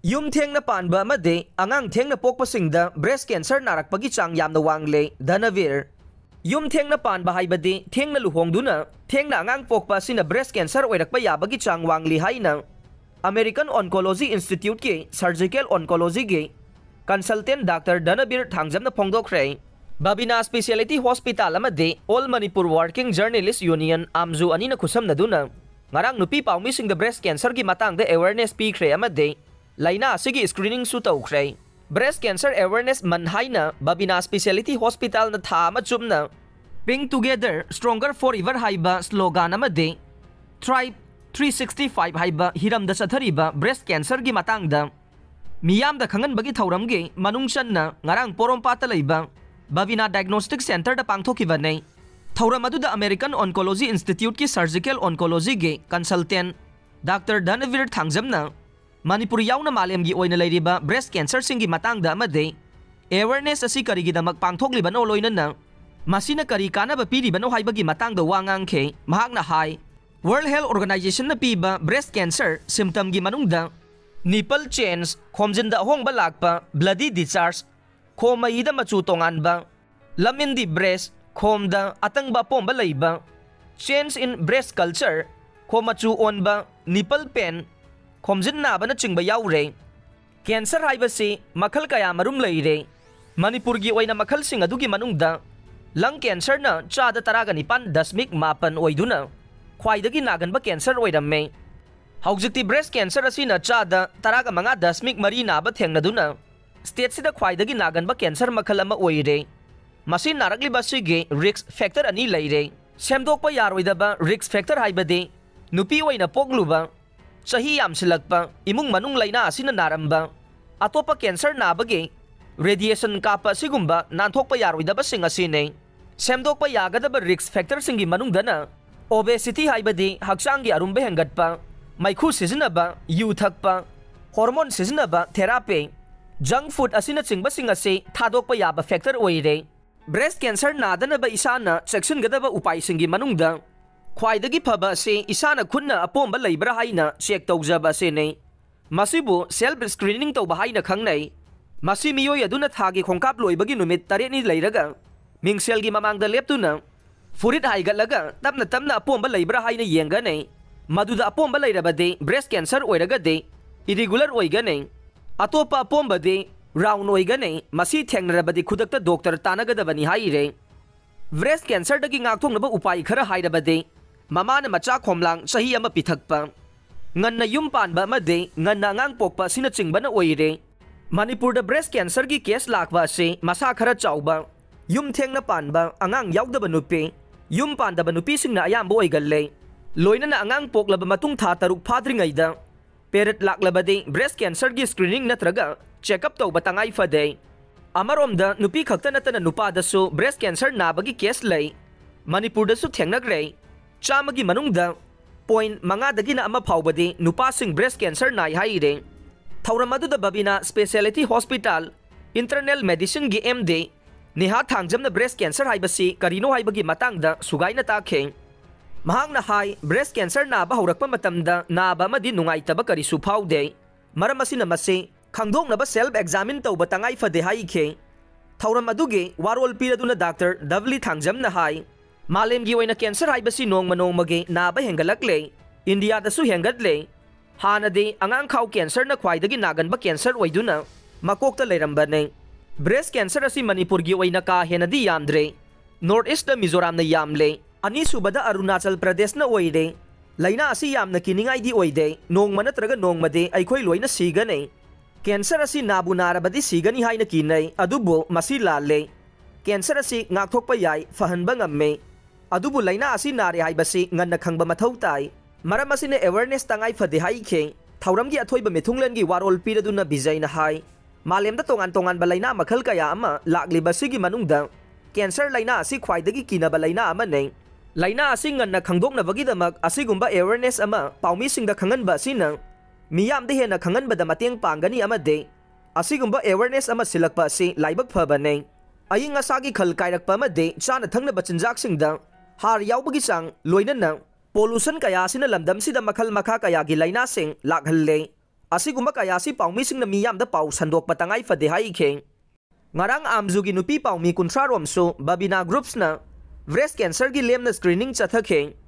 Yum thengna panba amade angang thengna pokpasingda breast cancer narakpagi chang yamna wangle Dhanavir. Yum thengna panba haibadi thengna luhongduna thengna angang pokpa sina breast cancer oirakpa yabagi chang wangli haina American Oncology Institute ke Surgical Oncology ke consultant Dr. Dhanavir Thangjamna phongdokre. Babina Specialty Hospital amade All Manipur Working Journalist Union amzu anina khusamna duna ngarang nupi paumi sing the breast cancer gi matangda awareness pikre amade laina asigi screening su tawkhre. Breast cancer awareness manhaina Babina Specialty Hospital na thama chumna Ping Together Stronger Forever haiba slogan amade Tribe 365 haiba hiramda sathariba breast cancer gi matangda miyamda khangan bagi thauram ge manungchanna ngarang porompata leiba Babina Diagnostic Center da pangthokibane thauram aduda American Oncology Institute ki Surgical Oncology ge consultant Dr. Dhanavir Thangjamna Manipur yauna malem gi oina leiriba breast cancer singi matangda amade awareness asi karigi damak pangthoklibano loinana masina kari kanaba piribano haibagi matangda wangang khe mahakna hai World Health Organization na piba breast cancer symptom gi manungda nipple change khomjinda hongba lakpa bloody discharge khomaida machu tonganba lamindi breast khomda atangba pomba leiba change in breast culture khomachu onba nipple pain khomjin naba na chingba yaure cancer haibasi makhal kaya marum leire Manipur gi oina makhal sing adugi manungda lung cancer na chada taraga nipan dasmik mapan oiduna khwaidagi naganba cancer oidamme haujikti breast cancer asina chada taraga manga dasmik mari naba thengnaduna state sida khwaidagi naganba cancer makhal ama oire masi narakli basige risk factor ani leire semdokpa yaroidaba risk factor haibade nupi oina pokluba sahi yamsilakpa imung manung laina asina naramba atopa cancer nabage radiation kapa sigumba nanthokpa yaroidaba sing asine semdokpa yagadaba risk factor singi manungdana obesity haibadi haksangi arumbe hengatpa maikhu sizinaba yu thakpa hormone sizinaba therapy junk food asina chingba singase thadokpa yaba factor oire breast cancer nadanaba isana section gadaba upai singi manungda khwaidagi phaba se isana khunna apomba leibra haina check tawjaba se nei masibu self screening tawba haina khangnai masi miyoi aduna thagi khongkap loibagi numit tare ni leiraga mingsel gi mamangda leptuna furit haigalaga tapna tamna apomba leibra haina yenga nei maduda apomba leirabade breast cancer oiraga de irregular oiga nei atopa apomba de round oiga nei masi thengnarabade khudakta doctor tanagadabani haire breast cancer dagi ngakthongnaba upai khara hairabade mamana macha khomlang sahi ama pithakpa nganna yum panba amade nganna ngang pokpa sina chingbana oire Manipur da breast cancer gi case lakwa se masa khara chauba yum thengna panba angang yaudaba nupi yum pandaba nupi singna ayamba oigalle loinana angang poklaba matung tha taruk phadringaida peret laklabade breast cancer gi screening natraga check up tawba tangai fade amaromda nupi khakta natana nupa dasu breast cancer nabagi case lei Manipur da su thengnagre chamagi manungda point manga dagi na ama phawbade nupa sing breast cancer nai haire thauramadu da Babina Specialty Hospital Internal Medicine gi MD Neha Thangjamna breast cancer haibasi karino haibagi matangda sugaina takhe mahangna hai breast cancer na ba haurakpa matamda na ba madi nungaitaba karisu phaude maramasina mase khangdokna ba self examine tawba tangai fade hai khe thauram aduge warol piraduna Dr. Davli Thangjamna hai malem gi oina cancer haibasi nongma nongmage na ba hengalakle India da su hengatle hanade angang khaw cancer na khwaidagi nagan ba cancer oiduna makokta leiramba nei breast cancer asi Manipur gi oina ka henadi yamdre North East da Mizoram na yamle ani subada Arunachal Pradesh na oide laina asi yamna kiningai di oide nongma natraga nongmade aikhoi loina sigane cancer asi nabu narabadi sigani haina kinai adubo masi lalle cancer asi ngakthokpa yai fahanba ngamme adubu laina asi nare haibasi nganna khangba mathau tai maram asine awareness tangai fade hai khe thauram gi athoiba methunglen gi warol piraduna bijaina hai malemda tongan tongan balaina makhal kaya ama lakli basigi manungda cancer laina asi khwaidagi kinaba laina ama nei laina asi nganna khangdokna bagi damak asigumba awareness ama paumi singda khanganba sina miyam de hena khanganba da mateng pangani ama de asigumba awareness ama silakpa si laibak phaba nei aying asagi khal kairakpa ama de chana thangna bachinjak singda har yaubagi sang loinana pollution kaya sina lamdam sida makhal makha kaya gi laina sing lakhalle Asigumba kaya si paumi sing na miyam da pau sandok patangay fade hai king. Ngarang amzugi nupi paumi kuntrarom so babina groups na breast cancer gi lem na screening chathake